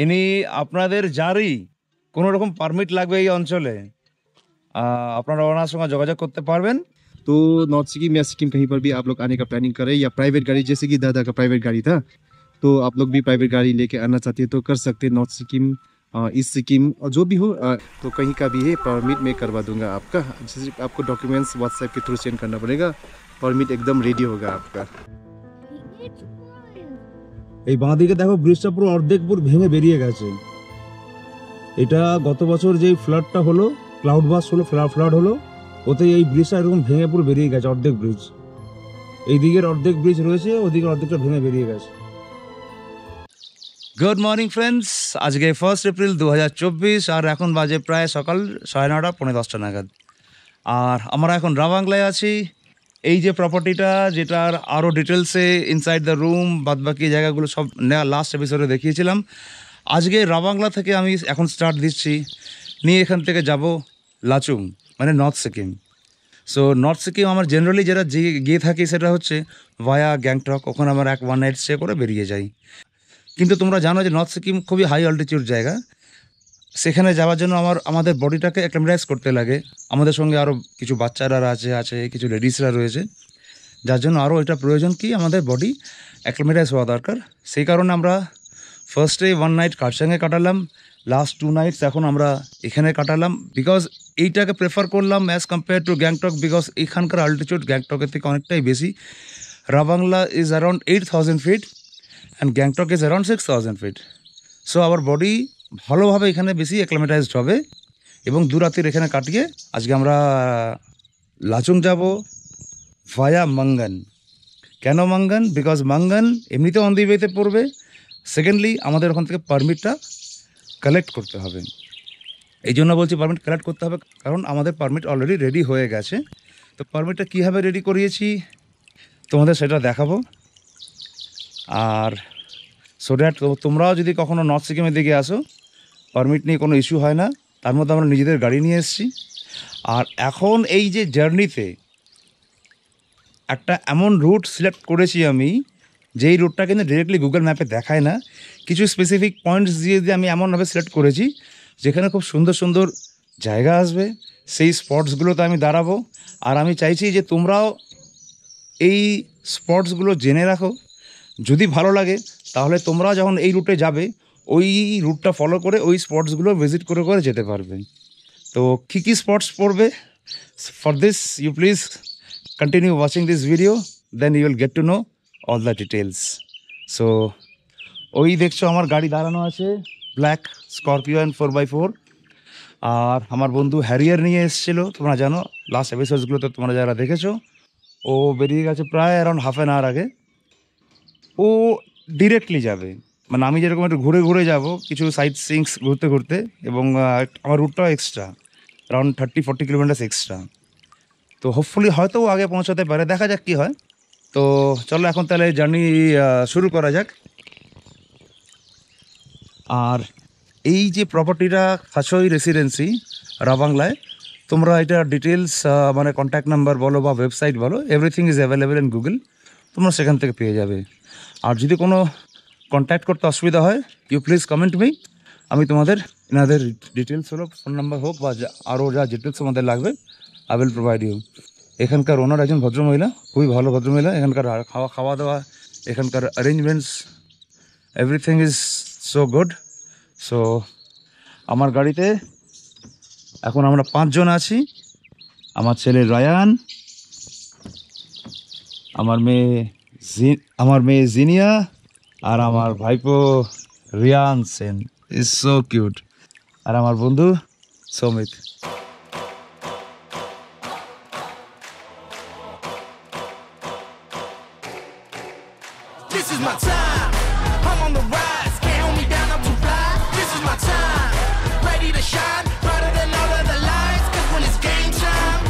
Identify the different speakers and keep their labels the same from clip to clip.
Speaker 1: ইনি আপনাদের যারই কোনো রকম পারমিট লাগবে এই অঞ্চলে আপনারা ওনার সঙ্গে যোগাযোগ করতে পারবেন।
Speaker 2: तो नॉर्थ सिक्किम या सिक्किम कहीं पर भी आप लोग आने का प्लानिंग करें या प्राइवेट गाड़ी, जैसे कि दादा का प्राइवेट गाड़ी था, तो आप लोग भी प्राइवेट गाड़ी लेके आना चाहते हैं तो कर सकते हैं। नॉर्थ सिक्किम, ईस्ट सिक्किम और जो भी हो, तो कहीं का भी है परमिट मैं करवा दूंगा आपका। सिर्फ आपको डॉक्यूमेंट्स व्हाट्सएप के थ्रू सेंड करना पड़ेगा, परमिट एकदम रेडी होगा आपका।
Speaker 1: এই বাঁ দিকে দেখো ব্রিজটা পুরো অর্ধেক পুরো ভেঙে বেরিয়ে গেছে। এটা গত বছর যেই ফ্লাডটা হলো, ক্লাউড বাস হলো, ফ্লাড হলো, ওতে এই ব্রিজটা এরকম ভেঙে পুরো বেরিয়ে গেছে। অর্ধেক ব্রিজ, এই দিকের অর্ধেক ব্রিজ রয়েছে, ওদিকে অর্ধেকটা ভেঙে বেরিয়ে গেছে। গুড মর্নিং ফ্রেন্ডস, আজকে 1 এপ্রিল 2024 আর এখন বাজে প্রায় সকাল 9:30 পৌনে 10টা নাগাদ। আর আমরা এখন রাবাংলায় আছি। এই যে প্রপার্টিটা, যেটার আরও ডিটেলসে ইনসাইড দ্য রুম বাদবাকি জায়গাগুলো সব লাস্ট এপিসোডে দেখিয়েছিলাম। আজকে রাবাংলা থেকে আমি এখন স্টার্ট দিচ্ছি, নিয়ে এখান থেকে যাব লাচুং, মানে north Sikkim. So north Sikkim আমার জেনারেলি যেটা গিয়ে থাকি সেটা হচ্ছে ভায়া গ্যাংটক, ওখানে আমার 1 নাইট স্টে করে বেরিয়ে যাই। কিন্তু তোমরা জানো যে নর্থ সিকিম খুবই হাই অল্টিটিউড জায়গা, সেখানে যাওয়ার জন্য আমাদের বডিটাকে অ্যাক্লিমেটাইজ করতে লাগে। আমাদের সঙ্গে আরও কিছু বাচ্চারা আছে, কিছু লেডিসরা রয়েছে, যার জন্য আরও এটা প্রয়োজন কি আমাদের বডি অ্যাক্লিমেটাইজ হওয়া দরকার। সেই কারণে আমরা ফার্স্টে 1 নাইট কারসাংয়ে কাটালাম, লাস্ট 2 নাইটস এখন আমরা এখানে কাটালাম। বিকজ এইটাকে প্রেফার করলাম as compare to Gangtok, because এখানকার অল্টিটিউড গ্যাংটকের থেকে অনেকটাই বেশি। Rabangla is around 8,000 feet and Gangtok is around 6,000 feet. So our body ভালোভাবে এখানে বেশি অ্যাক্লিমেটাইজড হবে এবং 2 রাতের এখানে কাটিয়ে আজকে আমরা লাচুং যাব ভায়া মাঙ্গান। কেন মাঙ্গান? বিকজ মাঙ্গান এমনিতে অন দি ওয়েতে পড়বে, সেকেন্ডলি আমাদের ওখান থেকে পারমিটটা কালেক্ট করতে হবে। এই জন্য বলছি পারমিট কালেক্ট করতে হবে, কারণ আমাদের পারমিট অলরেডি রেডি হয়ে গেছে। তো পারমিটটা কীভাবে রেডি করিয়েছি তোমাদের সেটা দেখাবো। আর সো দ্যাট তোমরাও যদি কখনো নর্থ সিকিমের দিকে আসো, পারমিট নিয়ে কোনো ইস্যু হয় না। তার মধ্যে আমরা নিজেদের গাড়ি নিয়ে এসেছি। আর এখন এই যে জার্নিতে একটা এমন রুট সিলেক্ট করেছি আমি, যেই রুটটা কিন্তু ডিরেক্টলি গুগল ম্যাপে দেখায় না। কিছু স্পেসিফিক পয়েন্টস দিয়ে আমি এমনভাবে সিলেক্ট করেছি যেখানে খুব সুন্দর সুন্দর জায়গা আসবে, সেই স্পটসগুলোতে আমি দাঁড়াবো। আর আমি চাইছি যে তোমরাও এই স্পটসগুলো জেনে রাখো, যদি ভালো লাগে তাহলে তোমরা যখন এই রুটে যাবে ওই রুটটা ফলো করে ওই স্পটসগুলো ভিজিট করে করে যেতে পারবে। তো কী কী স্পটস পড়বে, for this you please continue watching this video, then you will get to know all the details. So ওই দেখছো আমার গাড়ি দাঁড়ানো আছে, ব্ল্যাক স্করপিও 4x4। আর আমার বন্ধু হ্যারিয়ার নিয়ে এসেছিলো, তোমরা জানো লাস্ট এপিসোডসগুলোতে তোমরা যারা দেখেছো। ও বেরিয়ে গেছে প্রায় অ্যারাউন্ড হাফ অ্যান আওয়ার আগে। ও ডিরেক্টলি যাবে, মানে আমি যেরকম একটু ঘুরে ঘুরে যাব, কিছু সাইট সিংস ঘুরতে ঘুরতে, এবং আমার রুটটাও এক্সট্রা অ্যারাউন্ড 30-40 কিলোমিটার এক্সট্রা। তো হোপফুলি হয়তো ও আগে পৌঁছাতে পারে, দেখা যাক কী হয়। তো চলো এখন তাহলে জার্নি শুরু করা যাক। আর এই যে প্রপার্টিটা খাসই রেসিডেন্সি রাবাংলায়, তোমরা এটা ডিটেলস মানে কন্ট্যাক্ট নাম্বার বলো বা ওয়েবসাইট বলো, everything is available in Google, তোমরা সেখান থেকে পেয়ে যাবে। আর যদি কোনো কন্ট্যাক্ট করতে অসুবিধা হয়, ইউ প্লিজ কমেন্ট মি, আমি তোমাদের এনাদের ডিটেলস হলো ফোন নাম্বার হোক বা আরও যা ডিটেলস তোমাদের লাগবে আই উইল প্রোভাইড ইউ। এখানকার ওনার একজন ভদ্রমহিলা, খুবই ভালো ভদ্রমহিলা। এখানকার খাওয়া দাওয়া, এখানকার arrangements, everything is so good. So আমার গাড়িতে এখন আমরা 5 জন আছি। আমার ছেলে রায়ান, আমার মেয়ে জিনিয়া, আর আমার ভাইপো Riyan Sen, is so cute, আর আমার বন্ধু Soumit.
Speaker 3: This is my time. I'm on the rise. Can't hold me down. I'm too fly. This is my time. Ready to shine. Brighter than all of the lights. 'Cause when it's game time,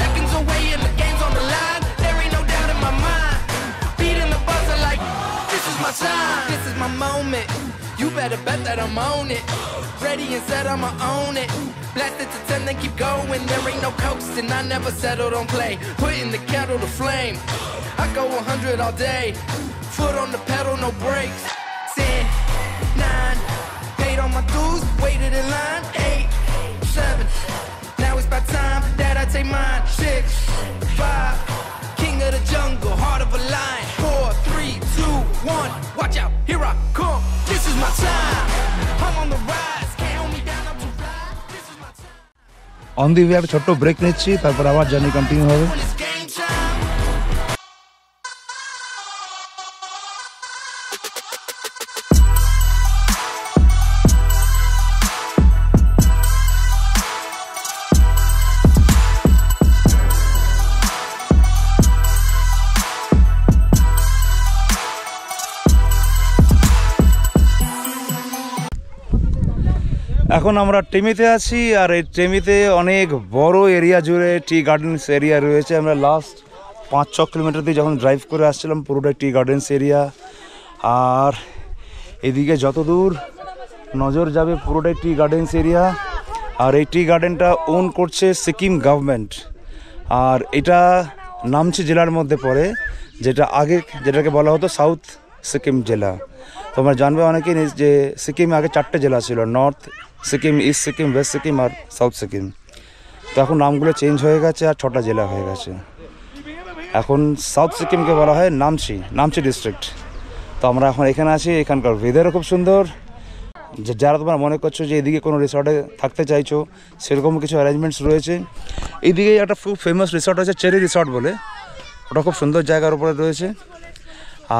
Speaker 3: seconds away and the game's on the line. There ain't no doubt in my mind. Beating the buzzer like this is my time. This is my moment. You better bet that I'm on it. Ready and set, I'ma own it. Blast it to 10, then keep going. There ain't no coasting. I never settle, don't play. Putting the kettle to flame. I go 100 all day. Foot on the pedal, no brakes. 10, 9, my time. I'm on the rise, can't hold me down, I'm too fly. This is my time.
Speaker 1: On the way একটা ছোট্ট break নিচ্ছি, তারপর আবার journey continue হবে।
Speaker 3: When it's game time.
Speaker 1: এখন আমরা টেমিতে আছি, আর এই টেমিতে অনেক বড় এরিয়া জুড়ে টি গার্ডেন্স এরিয়া রয়েছে। আমরা লাস্ট 5-6 কিলোমিটার দিয়ে যখন ড্রাইভ করে আসছিলাম পুরোটাই টি গার্ডেন্স এরিয়া, আর এদিকে যতদূর নজর যাবে পুরোটাই টি গার্ডেন্স এরিয়া। আর এই টি গার্ডেনটা ওন করছে সিকিম গভর্নমেন্ট, আর এটা নামচি জেলার মধ্যে পড়ে, যেটাকে বলা হতো সাউথ সিকিম জেলা। তোমরা জানবে অনেকেই যে সিকিমে আগে 4টে জেলা ছিল, north Sikkim, east Sikkim, west Sikkim আর সাউথ সিকিম। তো এখন নামগুলো চেঞ্জ হয়ে গেছে আর 6টা জেলা হয়ে গেছে। এখন সাউথ সিকিমকে বলা হয় নামচি ডিস্ট্রিক্ট। তো আমরা এখন এখানে আছি, এখানকার ওয়েদারও খুব সুন্দর। যারা তোমরা মনে করছো যে এদিকে কোনো রিসর্টে থাকতে চাইছো, সেরকম কিছু অ্যারেঞ্জমেন্টস রয়েছে। এইদিকে একটা খুব ফেমাস রিসর্ট রয়েছে, চেরি রিসর্ট বলে, ওটা খুব সুন্দর জায়গার উপরে রয়েছে।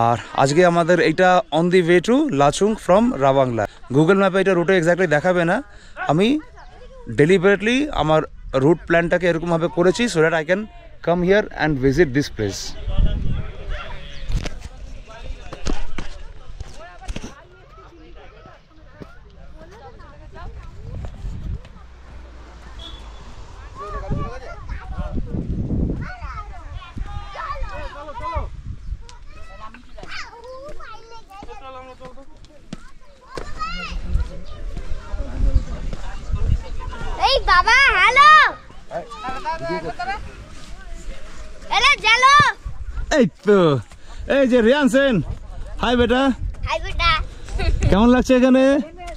Speaker 1: আর আজকে আমাদের এইটা on the way to Lachung from Ravangla. Google ম্যাপে এটা রুটে এক্স্যাক্টলি দেখাবে না, আমি ডেলিবারেটলি আমার রুট প্ল্যানটাকে এরকমভাবে করেছি so that I can come here and visit this place.
Speaker 4: এই বাবা হ্যালো, এলা চলো।
Speaker 1: এই তো এই যে রিয়ান সেন, হাই বেটা,
Speaker 4: হাই বেটা,
Speaker 1: কেমন লাগছে এখানে?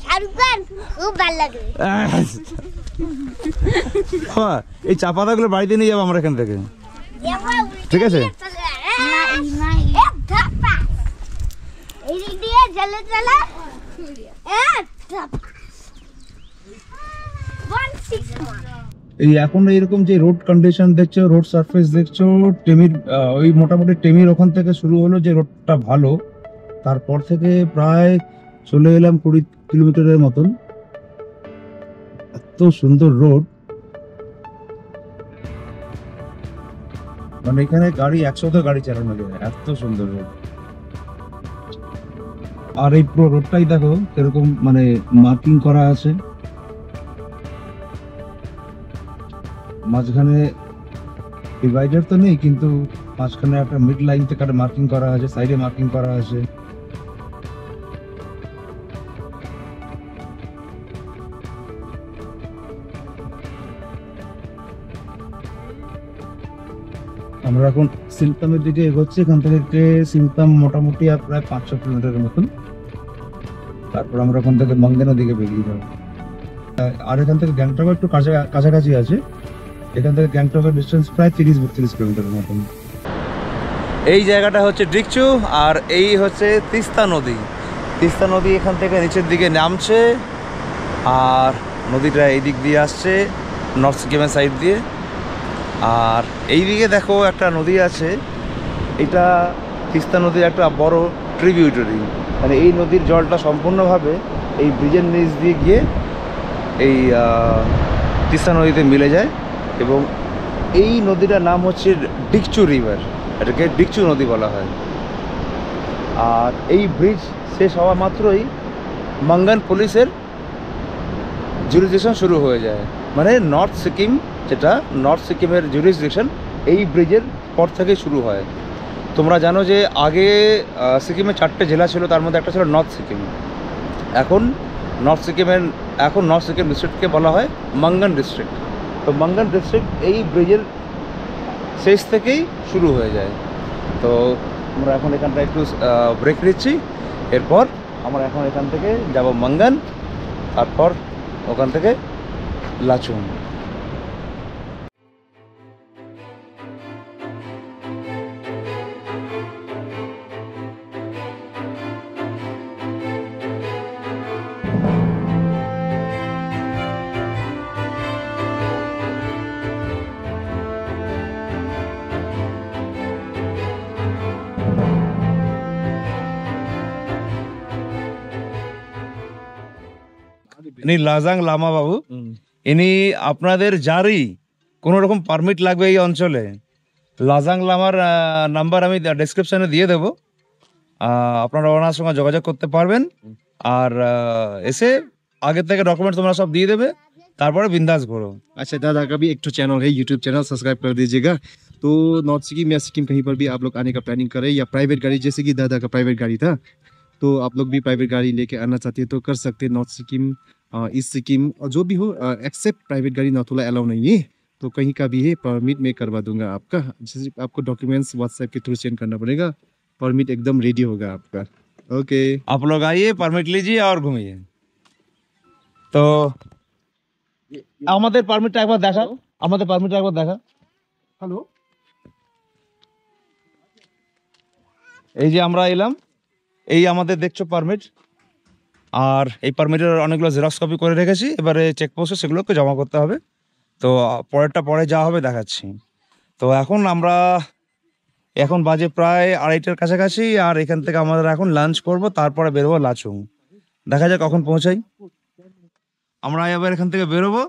Speaker 4: শাহরুখ খান খুব ভালো লাগে।
Speaker 1: এই চা পাতাগুলো বাড়িতে নিয়ে যাবো আমরা এখান থেকে, ঠিক আছে?
Speaker 4: এই দিক দিয়ে চলে চলে
Speaker 1: এই এখন এইরকম যে রোড কন্ডিশন দেখছো, রোড সারফেস দেখছো, টেমির ওই মোটামুটি টেমির ওখান থেকে শুরু হলো যে রোডটা ভালো, তারপর থেকে প্রায় চলে এলাম 20 কিলোমিটারের মতন। এত সুন্দর রোড, মানে এখানে গাড়ি 100 গাড়ি চালানো যায়, এত সুন্দর রোড। আর এই পুরো রোডটাই দেখো এরকম মানে মার্কিং করা আছে, মাঝখানে ডিভাইডার তো নেই কিন্তু মাঝখানে একটা মিড লাইন থেকে একটা মার্কিং করা আছে, সাইডে মার্কিং করা আছে। আমরা এখন সিলতামের দিকে এগোচ্ছি, এখান থেকে সিলতাম মোটামুটি আর প্রায় 500 কিলোমিটারের মতন। তারপর আমরা ওখান থেকে মঙ্গেনের দিকে বেরিয়ে যাবো। আর এখান থেকে গ্যাংটক একটু কাছাকাছি আছে, এখান থেকে গ্যাংটকের ডিস্টেন্স প্রায় 30-32 কিলোমিটারের মতন। এই জায়গাটা হচ্ছে ডিকচু, আর এই হচ্ছে তিস্তা নদী। তিস্তা নদী এখান থেকে নিচের দিকে নামছে, আর নদীটা এই দিক দিয়ে আসছে নর্থ সিকিমের সাইড দিয়ে। আর এই দিকে দেখো একটা নদী আছে, এটা তিস্তা নদীর একটা বড় ট্রিবিউটারি, মানে এই নদীর জলটা সম্পূর্ণভাবে এই ব্রিজের নিচ দিয়ে গিয়ে এই তিস্তা নদীতে মিলে যায়, এবং এই নদীটার নাম হচ্ছে ডিকচু রিভার, এটাকে ডিকচু নদী বলা হয়। আর এই ব্রিজ শেষ হওয়া মাত্রই মঙ্গন পুলিশের জুরিসডিকশন শুরু হয়ে যায়, মানে নর্থ সিকিম, যেটা নর্থ সিকিমের জুরিসডিকশন এই ব্রিজের পর থেকে শুরু হয়। তোমরা জানো যে আগে সিকিমে 4টে জেলা ছিল, তার মধ্যে একটা ছিল নর্থ সিকিম। এখন নর্থ সিকিম ডিস্ট্রিক্টকে বলা হয় মঙ্গন ডিস্ট্রিক্ট। তো মঙ্গন ডিস্ট্রিক্ট এই ব্রিজের শেষ থেকেই শুরু হয়ে যায়। তো আমরা এখন এখানটা একটু ব্রেক নিচ্ছি, এরপর আমরা এখন এখান থেকে যাব মঙ্গন, তারপর ওখান থেকে লাচুং। ইনি লাজাং লামা বাবু। ইনি আপনাদের যারই কোনো রকম পারমিট লাগবে এই অঞ্চলে, লাজাং লামার নাম্বার আমি ডেসক্রিপশনে দিয়ে দেবো, আপনারা ওনার সঙ্গে যোগাযোগ করতে পারবেন। আর এসে आगे থেকে डॉक्यूमेंट তোমরা সব দিয়ে দেবে, তারপরে बिंदास घूरो।
Speaker 2: अच्छा, दादा का भी एक तो चैनल है, यूट्यूब चैनल, सब्सक्राइब कर दीजिएगा। तो नॉर्थ सिक्किम या सिक्किम कहीं पर भी आप लोग आने का प्लानिंग करें, या प्राइवेट गाड़ी, जैसे कि दादा का प्राइवेट गाड़ी था, तो आप लोग भी प्राइवेट गाड़ी लेके आना चाहते हैं तो कर सकते हैं। नॉर्थ सिक्किम, ईस्ट सिक्किम, और जो भी हो, एक्सेप्ट प्राइवेट गाड़ी नॉर्थुला अलाउ नहीं है। तो कहीं का भी है परमिट मैं करवा दूंगा आपका। जैसे आपको डॉक्यूमेंट्स व्हाट्सएप के थ्रू सेंड करना पड़ेगा, परमिट एकदम रेडी होगा आपका। ओके,
Speaker 1: आप लोग आइए, परमिट लीजिए और घूमिए। তো আমাদের পারমিটটা একবার দেখা, আমাদের পারমিটটা একবার দেখা।
Speaker 2: हेलो,
Speaker 1: এই যে আমরা এলাম, এই আমাদের দেখছো পারমিট, আর এই পারমিটের অনেকগুলো জেরক্স কপি করে রেখেছি। এবারে চেকপোস্টে সেগুলোকে জমা করতে হবে। তো পরেরটা পরে যা হবে দেখাচ্ছি। তো এখন বাজে প্রায় 2:30টার কাছাকাছি, আর এখান থেকে আমাদের এখন লাঞ্চ করব, তারপরে বেরোবো লাচুং। দেখা যাক কখন পৌঁছাই। আমরা এবার এখান থেকে বেরোবো।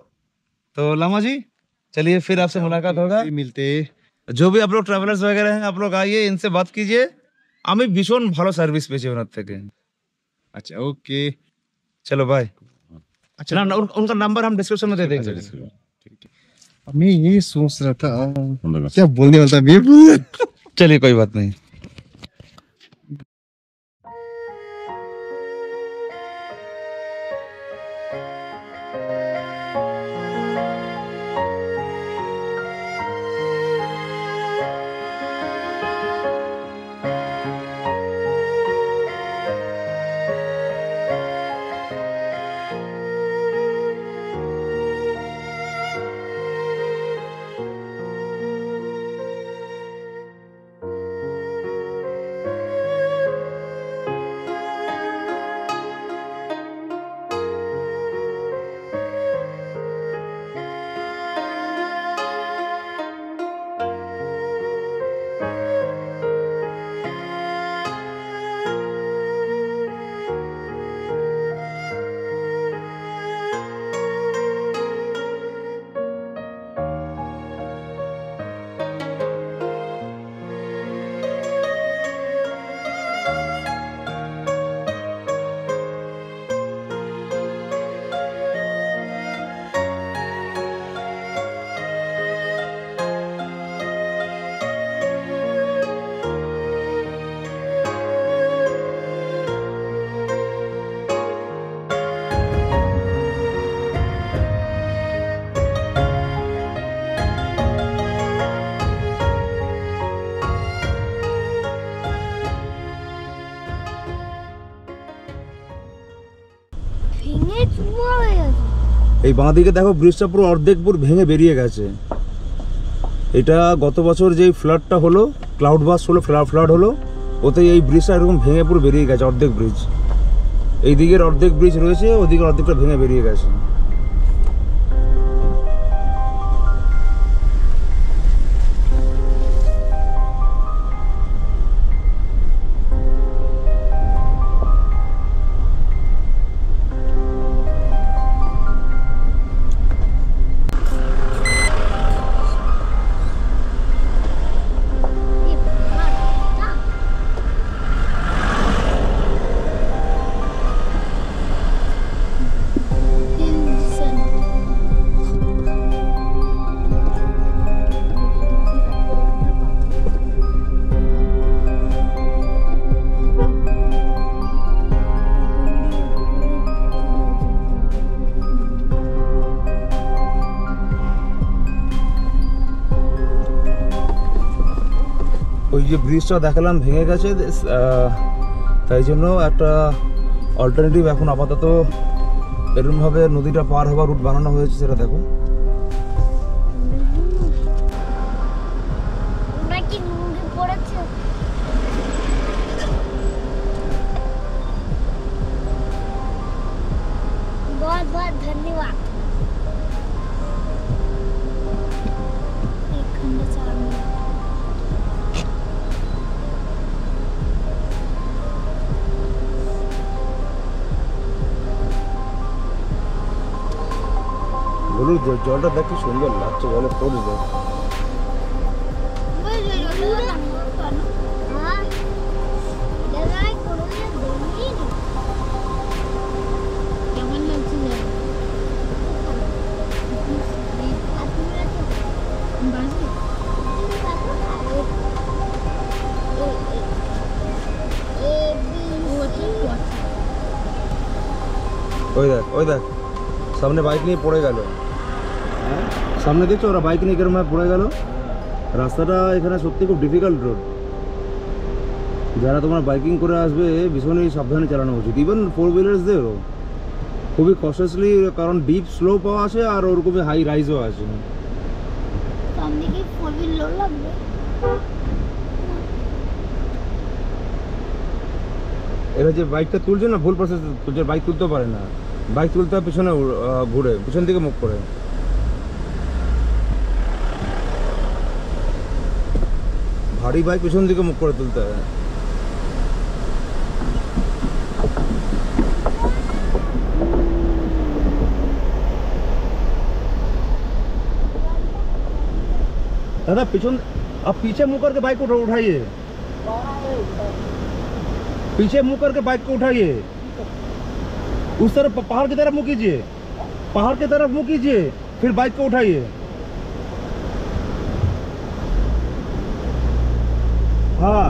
Speaker 1: तो लामा जी चलिए, फिर आपसे मुलाकात होगा।
Speaker 2: मिलते।
Speaker 1: जो भी आप लोग ट्रैवलर्स वगैरह हैं, आप लोग आइए, इनसे बात कीजिए। আমি ভীষণ ভালো সার্ভিস পেয়েছি ওনার থেকে।
Speaker 2: अच्छा, ओके,
Speaker 1: चलो बाय।
Speaker 2: अच्छा
Speaker 1: ना उनका नंबर हम डिस्क्रिप्शन में दे देंगे।
Speaker 2: मैं ये सोच रहा था क्या बोलने वाला था मैं
Speaker 1: चलिए, कोई बात नहीं।
Speaker 4: ভেঙে চুরমার হয়ে গেছে।
Speaker 1: এই বাঁ দিকে দেখো, ব্রিজটা পুরো অর্ধেক পুরো ভেঙে বেরিয়ে গেছে। এটা গত বছর যেই ফ্লাডটা হলো, ক্লাউড বাস হলো, ফ্লাড হলো, ওতে এই ব্রিজটা এরকম ভেঙে পুরো বেরিয়ে গেছে অর্ধেক ব্রিজ। এই দিকের অর্ধেক ব্রিজ রয়েছে, ওদিকের অর্ধেকটা ভেঙে বেরিয়ে গেছে। ওই যে ব্রিজটা দেখালাম ভেঙে গেছে, তাই জন্য একটা অল্টারনেটিভ এখন আপাতত এরকমভাবে নদীটা পার হওয়ার রুট বানানো হয়েছে, সেটা দেখো।
Speaker 4: তোমরা কি লুঙ্গি পরেছো? बहुत बहुत धन्यवाद। एक घंटे 4 मिनट।
Speaker 1: হলুদ জলটা দেখ কি সুন্দর লাগছে, জলে পড়বে। ওই দেখ সামনে বাইক নিয়ে পড়ে গেল, সামনে দেখছো ওরা বাইক নিয়ে কেরম পড়ে গেল। রাস্তাটা এখানে সত্যি খুব ডিফিকাল্ট রোড, যারা তোমার বাইকিং করে আসবে ভীষণই সাবধানে চালানো উচিত, ইভেন 4 হুইলার্সদেরও খুবই কশাসলি, কারণ ডিপ স্লো পাওয়া আছে আর ওরকমই হাই রাইজও আছে। এরা যে বাইকটা তুলছে না ভুল প্রসেস তুলছে, বাইক তুলতে পারে না, বাইক তুলতে হয় পিছনে ঘুরে, পিছন দিকে মুখ করে। ভারী বাইক পিছন দিকে মুখ করে তুলতে হয়। दादा पिछन अब पीछे मुंह करके बाइक को उठाइए, पीछे मुंह करके बाइक को उठाइए, उस तरफ पहाड़ की तरफ मुंह कीजिए, पहाड़ की तरफ मुंह कीजिए, फिर बाइक को उठाइए। हाँ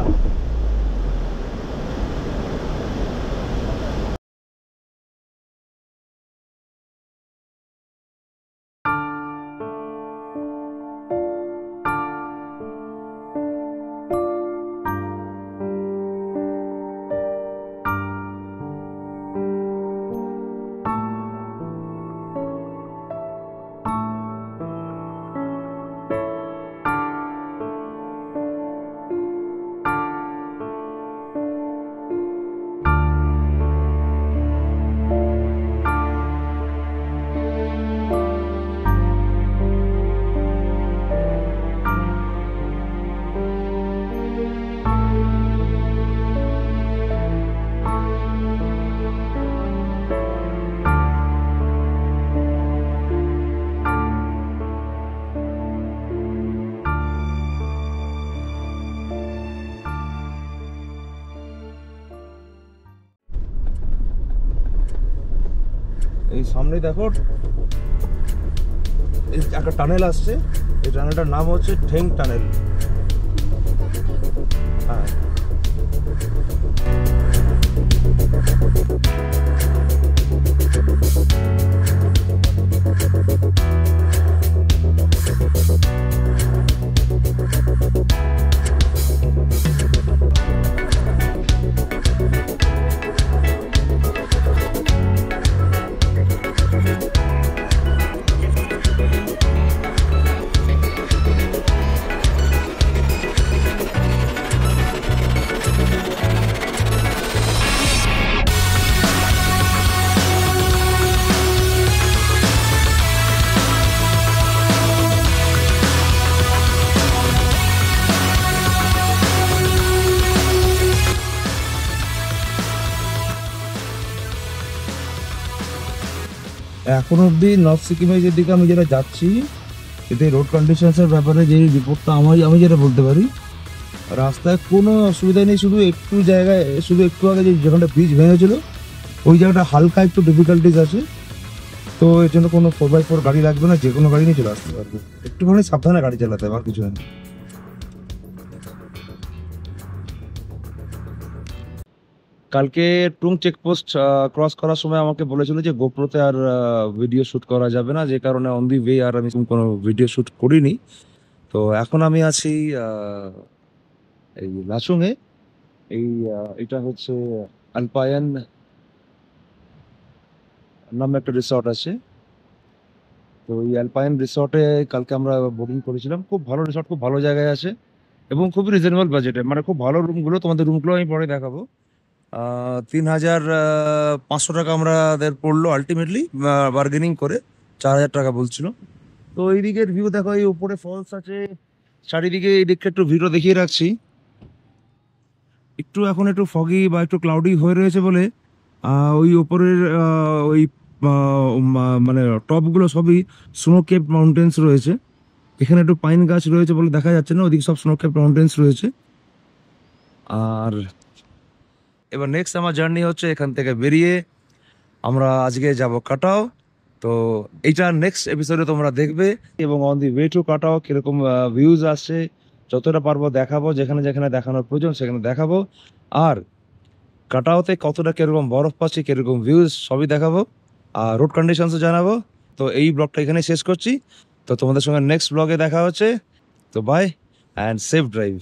Speaker 1: এই সামনে দেখো একটা টানেল আসছে, এই টানেলটার নাম হচ্ছে ঠেং টানেল। হ্যাঁ এখন অবধি নর্থ সিকিমের যেদিকে আমি যেটা যাচ্ছি, এতে রোড কন্ডিশনসের ব্যাপারে যে রিপোর্টটা আমি যেটা বলতে পারি, রাস্তায় কোনো অসুবিধা নেই, শুধু একটু জায়গায়, শুধু একটু আগে যেখানটা ব্রিজ ভেঙেছিল ওই জায়গাটা হালকা একটু ডিফিকাল্টিস আছে। তো এর জন্য কোনো 4x4 গাড়ি লাগবে না, যে কোনো গাড়ি নিয়ে চলে আসতে পারবে, একটুখানি সাবধানে গাড়ি চালাতে হবে, আর কিছু না। কালকে টুং চেকপোস্ট ক্রস করার সময় আমাকে বলেছিল যে গোপ্রোতে আর ভিডিও শ্যুট করা যাবে না, যে কারণে অন দি ওয়ে আর আমি কোনো ভিডিও শ্যুট করিনি। তো এখন আমি আছি এই লাচুংয়ে, এটা হচ্ছে আলপায়ান নামে একটা রিসর্ট আছে। তো এই অ্যালপাইন রিসর্টে কালকে আমরা বুকিং করেছিলাম, খুব ভালো রিসর্ট, খুব ভালো জায়গায় আছে এবং খুবই রিজনেবল বাজেটে, মানে খুব ভালো রুমগুলো, তোমাদের রুমগুলো আমি পরে দেখাবো। 3,500 টাকা আমাদের পড়লো আলটিমেটলি, বার্গেনিং করে 4,000 টাকা বলছিল। তো এই দিকের ভিউ দেখো, এই উপরে ফলস আছে, চারিদিকে এই দিকটা একটু ভিডিও দেখিয়ে রাখছি। একটু এখন একটু ফগি বা একটু ক্লাউডি হয়ে রয়েছে বলে ওই ওপরের ওই মানে টপগুলো সবই স্নো কেপ মাউন্টেন্স রয়েছে। এখানে একটু পাইন গাছ রয়েছে বলে দেখা যাচ্ছে না, ওদিকে সব স্নো কেপ মাউন্টেন্স রয়েছে। আর এবার নেক্সট আমার জার্নি হচ্ছে এখান থেকে বেরিয়ে আমরা আজকে যাব কাটাও। তো এইটা নেক্সট এপিসোডে তোমরা দেখবে, এবং অন দি ওয়ে টু কাটাও কিরকম ভিউজ আসছে যতটা পারবো দেখাবো, যেখানে যেখানে দেখানোর প্রয়োজন সেখানে দেখাবো। আর কাটাওতে কতটা কিরকম বরফ পাচ্ছি, কিরকম ভিউজ সবই দেখাবো, আর রোড কন্ডিশনসও জানাবো। তো এই ব্লগটা এখানে শেষ করছি। তো তোমাদের সঙ্গে নেক্সট ব্লগে দেখা হচ্ছে। তো বাই অ্যান্ড সেফ ড্রাইভ।